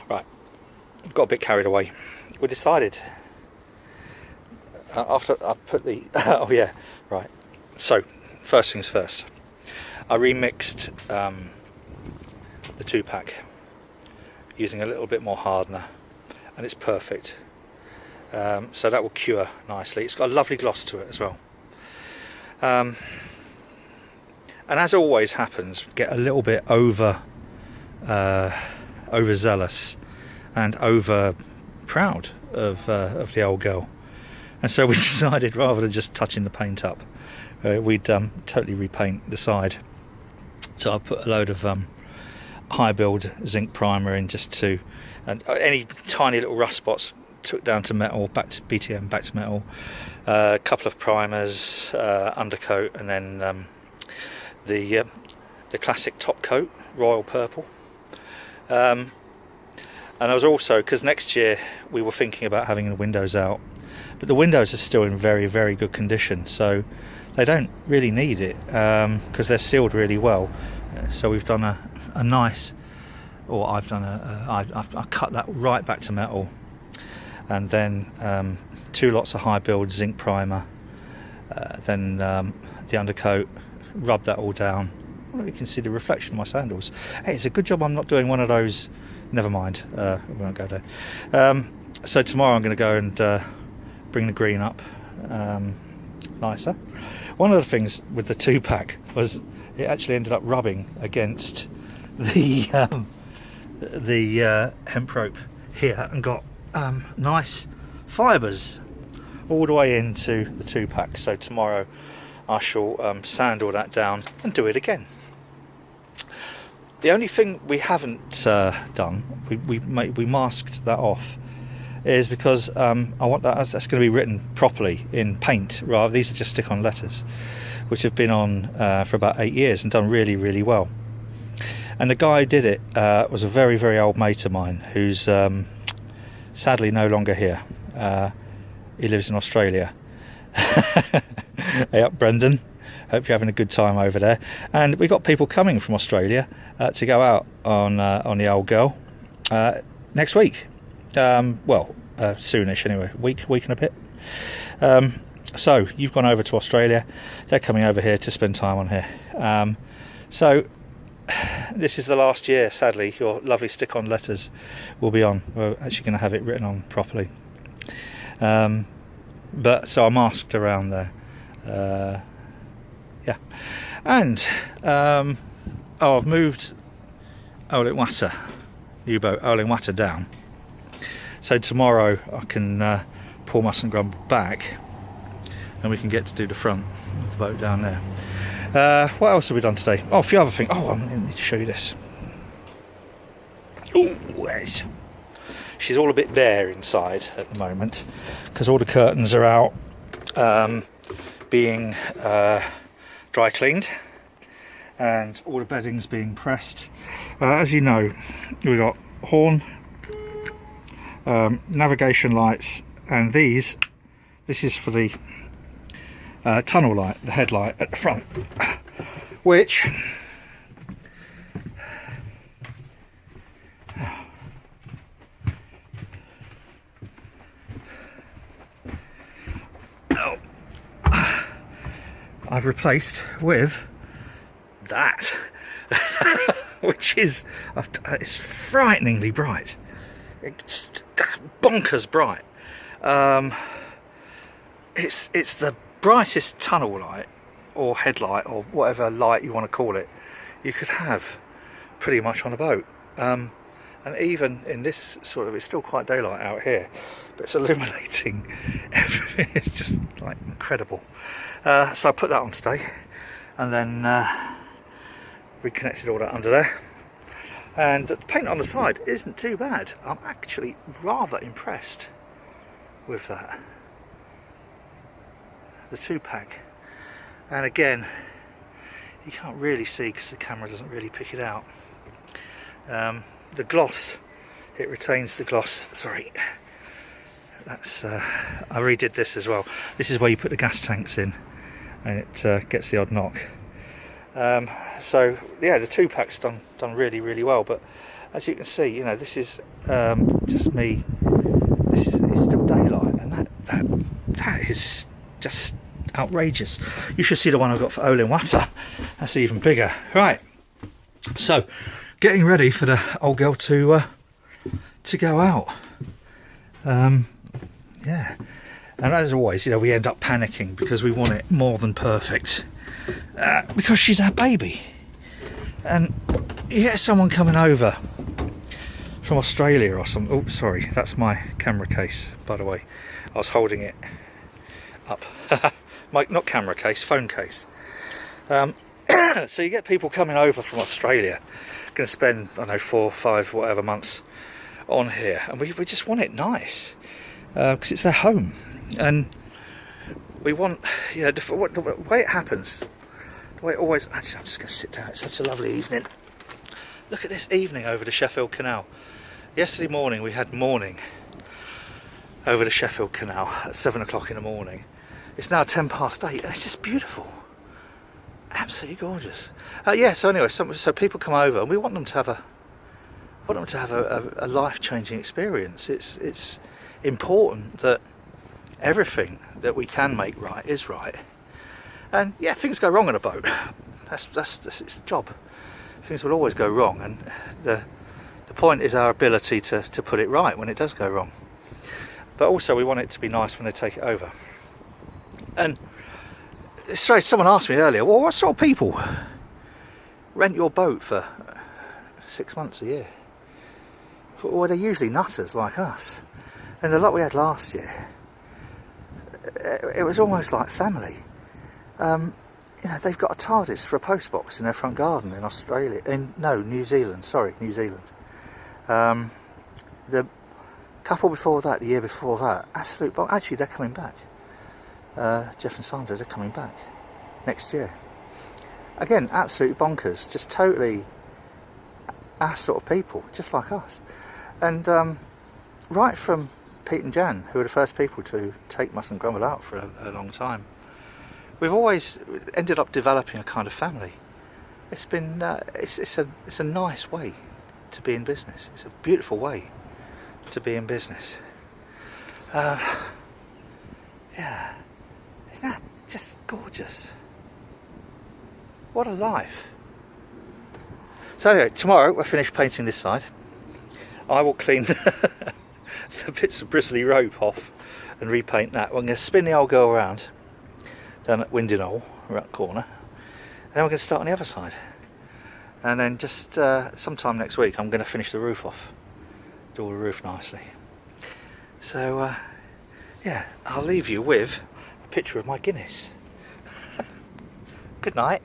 Right, got a bit carried away. We decided after I put the oh yeah, right. So first things first, I remixed the 2-pack using a little bit more hardener, and it's perfect. So that will cure nicely. It's got a lovely gloss to it as well. And as always happens, get a little bit overzealous and over proud of the old girl, and so we decided, rather than just touching the paint up, we'd totally repaint the side. So I put a load of high build zinc primer in, just to, and any tiny little rust spots took down to metal, back to BTM, back to metal. A couple of primers, undercoat, and then the classic top coat, royal purple. And I was also, because next year we were thinking about having the windows out, but the windows are still in very, very good condition, so they don't really need it, because they're sealed really well. So we've done a nice, or I've done I cut that right back to metal, and then 2 lots of high build zinc primer, then the undercoat, rub that all down. Well, you can see the reflection of my sandals. Hey, it's a good job I'm not doing one of those. Never mind, we won't go there. So tomorrow I'm going to go and bring the green up nicer. One of the things with the 2-pack was it actually ended up rubbing against the hemp rope here, and got nice fibres all the way into the 2-pack. So tomorrow I shall sand all that down and do it again. The only thing we haven't done, we masked that off, is because I want that's going to be written properly in paint. Rather, these are just stick-on letters, which have been on for about 8 years and done really, really well. And the guy who did it was a very, very old mate of mine, who's sadly no longer here. He lives in Australia. Hey up, Brendan. Hope you're having a good time over there. And we got people coming from Australia to go out on the old girl next week. Soonish anyway, week and a bit. So you've gone over to Australia. They're coming over here to spend time on here. So this is the last year, sadly. Your lovely stick-on letters will be on. We're actually going to have it written on properly. But so I masked around there. Yeah, and I've moved Olin Water, U-boat Olin Water down. So tomorrow I can pull Muss and Grumble back, and we can get to do the front of the boat down there. What else have we done today? Oh, a few other things. Oh, I need to show you this. Ooh, she's all a bit bare inside at the moment, because all the curtains are out being dry cleaned, and all the bedding's being pressed. As you know, we've got horn, navigation lights, and this is for the tunnel light, the headlight at the front, which I've replaced with that, which is, it's frighteningly bright. It's bonkers bright. It's the brightest tunnel light or headlight or whatever light you want to call it you could have pretty much on a boat. And even in this sort of, it's still quite daylight out here, but it's illuminating everything. It's just like incredible. So I put that on today, and then reconnected all that under there. And the paint on the side isn't too bad. I'm actually rather impressed with that. The 2-pack, and again, you can't really see because the camera doesn't really pick it out. The gloss, it retains the gloss. Sorry, that's I redid this as well. This is where you put the gas tanks in, and it gets the odd knock. So yeah, the 2-pack's done really, really well. But as you can see, you know, this is just me. This is it's still daylight, and that is just outrageous. You should see the one I've got for Uluwatu. That's even bigger. Right, so getting ready for the old girl to go out. Yeah, and as always, you know, we end up panicking because we want it more than perfect, because she's our baby. And you get someone coming over from Australia or something. Oh, sorry, that's my camera case, by the way. I was holding it up. Not camera case, phone case. So you get people coming over from Australia, going to spend, I don't know, 4 or 5 whatever months on here, and we just want it nice, because it's their home. And we want, you know, the way it happens, the way it always, actually I'm just going to sit down, it's such a lovely evening. Look at this evening over the Sheffield Canal. Yesterday morning we had morning over the Sheffield Canal at 7 o'clock in the morning. It's now 8 and it's just beautiful, absolutely gorgeous. Yeah, so anyway, so people come over and we want them to have a life-changing experience. It's important that everything that we can make right is right. And yeah, things go wrong on a boat. That's it's the job. Things will always go wrong, and the point is our ability to put it right when it does go wrong. But also we want it to be nice when they take it over. And it's strange, someone asked me earlier, well, what sort of people rent your boat for 6 months a year? Well, they're usually nutters like us. And the lot we had last year, it was almost like family. You know, they've got a TARDIS for a postbox in their front garden in Australia. New Zealand. Sorry, New Zealand. The couple before that, the year before that, absolute. Actually, they're coming back. Jeff and Sandra, they're coming back next year. Again, absolute bonkers. Just totally our sort of people, just like us. And right from Pete and Jan, who were the first people to take Mustn't Grumble out for a long time, we've always ended up developing a kind of family. It's been it's a nice way to be in business. It's a beautiful way to be in business. Yeah, isn't that just gorgeous? What a life. So anyway, tomorrow we'll finish painting this side. I will clean the bits of bristly rope off and repaint that. We're going to spin the old girl around down at Windy Knoll, around the corner, and then we're going to start on the other side. And then just sometime next week I'm going to finish the roof off, do all the roof nicely. So yeah, I'll leave you with a picture of my Guinness. Good night.